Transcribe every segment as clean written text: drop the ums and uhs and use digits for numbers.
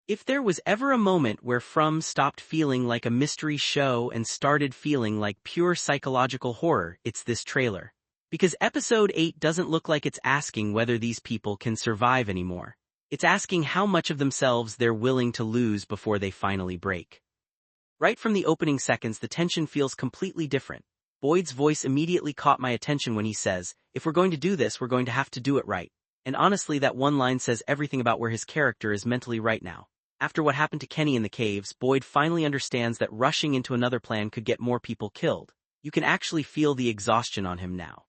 If there was ever a moment where From stopped feeling like a mystery show and started feeling like pure psychological horror, it's this trailer. Because episode 8 doesn't look like it's asking whether these people can survive anymore. It's asking how much of themselves they're willing to lose before they finally break. Right from the opening seconds, the tension feels completely different. Boyd's voice immediately caught my attention when he says, "If we're going to do this, we're going to have to do it right." And honestly, that one line says everything about where his character is mentally right now. After what happened to Kenny in the caves, Boyd finally understands that rushing into another plan could get more people killed. You can actually feel the exhaustion on him now.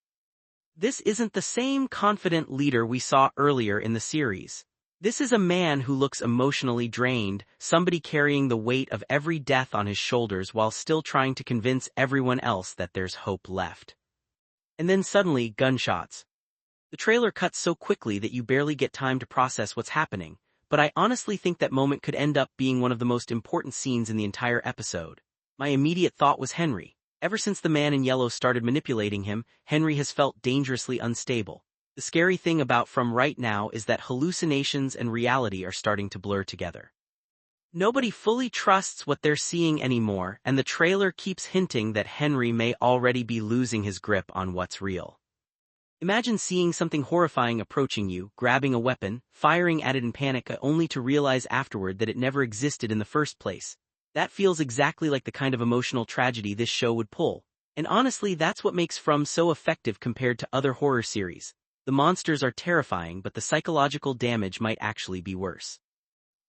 This isn't the same confident leader we saw earlier in the series. This is a man who looks emotionally drained, somebody carrying the weight of every death on his shoulders while still trying to convince everyone else that there's hope left. And then suddenly, gunshots. The trailer cuts so quickly that you barely get time to process what's happening, but I honestly think that moment could end up being one of the most important scenes in the entire episode. My immediate thought was Henry. Ever since the man in yellow started manipulating him, Henry has felt dangerously unstable. The scary thing about From right now is that hallucinations and reality are starting to blur together. Nobody fully trusts what they're seeing anymore, and the trailer keeps hinting that Henry may already be losing his grip on what's real. Imagine seeing something horrifying approaching you, grabbing a weapon, firing at it in panic only to realize afterward that it never existed in the first place. That feels exactly like the kind of emotional tragedy this show would pull. And honestly, that's what makes From so effective compared to other horror series. The monsters are terrifying, but the psychological damage might actually be worse.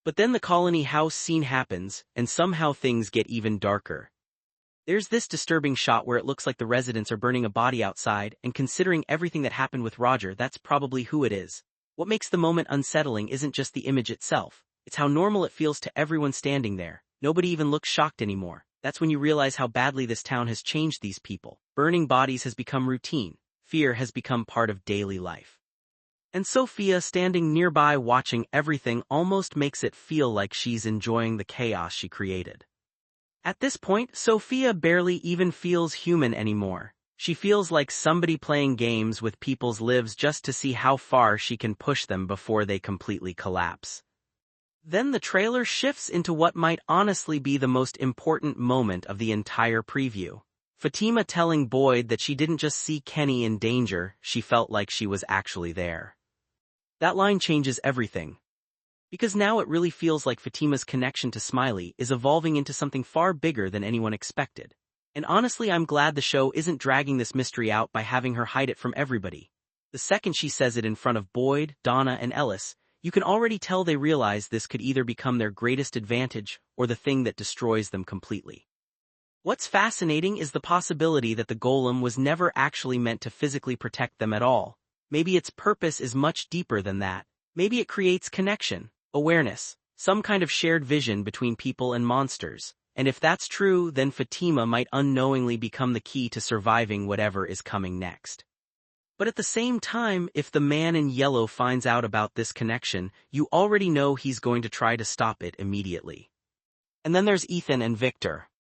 But then the colony house scene happens, and somehow things get even darker. There's this disturbing shot where it looks like the residents are burning a body outside, and considering everything that happened with Roger, that's probably who it is. What makes the moment unsettling isn't just the image itself, it's how normal it feels to everyone standing there. Nobody even looks shocked anymore. That's when you realize how badly this town has changed these people. Burning bodies has become routine. Fear has become part of daily life. And Sophia standing nearby watching everything almost makes it feel like she's enjoying the chaos she created. At this point, Sophia barely even feels human anymore. She feels like somebody playing games with people's lives just to see how far she can push them before they completely collapse. Then the trailer shifts into what might honestly be the most important moment of the entire preview. Fatima telling Boyd that she didn't just see Kenny in danger, she felt like she was actually there. That line changes everything. Because now it really feels like Fatima's connection to Smiley is evolving into something far bigger than anyone expected. And honestly, I'm glad the show isn't dragging this mystery out by having her hide it from everybody. The second she says it in front of Boyd, Donna, and Ellis, you can already tell they realize this could either become their greatest advantage or the thing that destroys them completely. What's fascinating is the possibility that the golem was never actually meant to physically protect them at all. Maybe its purpose is much deeper than that. Maybe it creates connection, awareness, some kind of shared vision between people and monsters. And if that's true, then Fatima might unknowingly become the key to surviving whatever is coming next. But at the same time, if the man in yellow finds out about this connection, you already know he's going to try to stop it immediately. And then there's Ethan and Victor.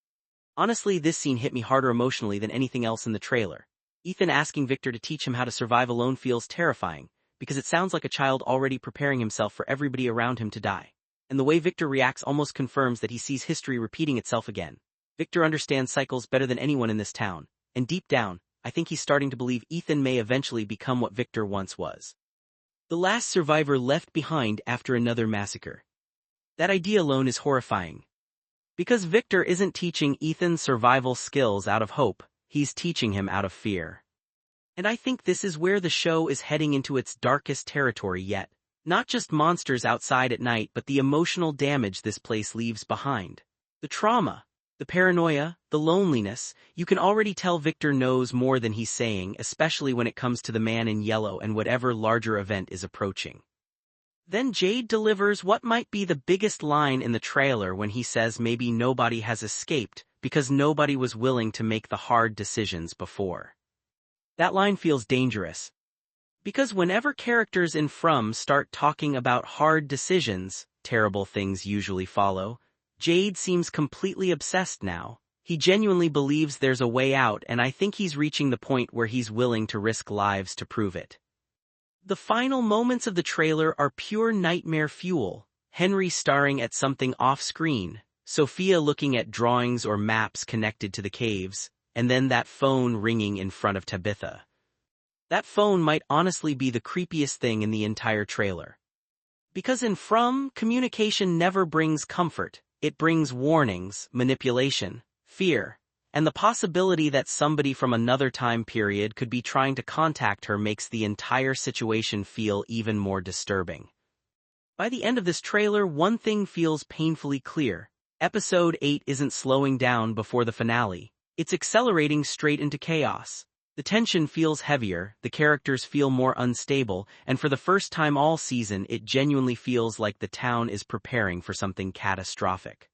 Honestly, this scene hit me harder emotionally than anything else in the trailer. Ethan asking Victor to teach him how to survive alone feels terrifying, because it sounds like a child already preparing himself for everybody around him to die. And the way Victor reacts almost confirms that he sees history repeating itself again. Victor understands cycles better than anyone in this town, and deep down, I think he's starting to believe Ethan may eventually become what Victor once was. The last survivor left behind after another massacre. That idea alone is horrifying. Because Victor isn't teaching Ethan survival skills out of hope, he's teaching him out of fear. And I think this is where the show is heading into its darkest territory yet. Not just monsters outside at night, but the emotional damage this place leaves behind. The trauma, the paranoia, the loneliness. You can already tell Victor knows more than he's saying, especially when it comes to the man in yellow and whatever larger event is approaching. Then Jade delivers what might be the biggest line in the trailer when he says maybe nobody has escaped because nobody was willing to make the hard decisions before. That line feels dangerous. Because whenever characters in From start talking about hard decisions, terrible things usually follow. Jade seems completely obsessed now. He genuinely believes there's a way out, and I think he's reaching the point where he's willing to risk lives to prove it. The final moments of the trailer are pure nightmare fuel. Henry staring at something off-screen, Sophia looking at drawings or maps connected to the caves, and then that phone ringing in front of Tabitha. That phone might honestly be the creepiest thing in the entire trailer. Because in From, communication never brings comfort, it brings warnings, manipulation, fear, and the possibility that somebody from another time period could be trying to contact her makes the entire situation feel even more disturbing. By the end of this trailer, one thing feels painfully clear. Episode 8 isn't slowing down before the finale. It's accelerating straight into chaos. The tension feels heavier, the characters feel more unstable, and for the first time all season it genuinely feels like the town is preparing for something catastrophic.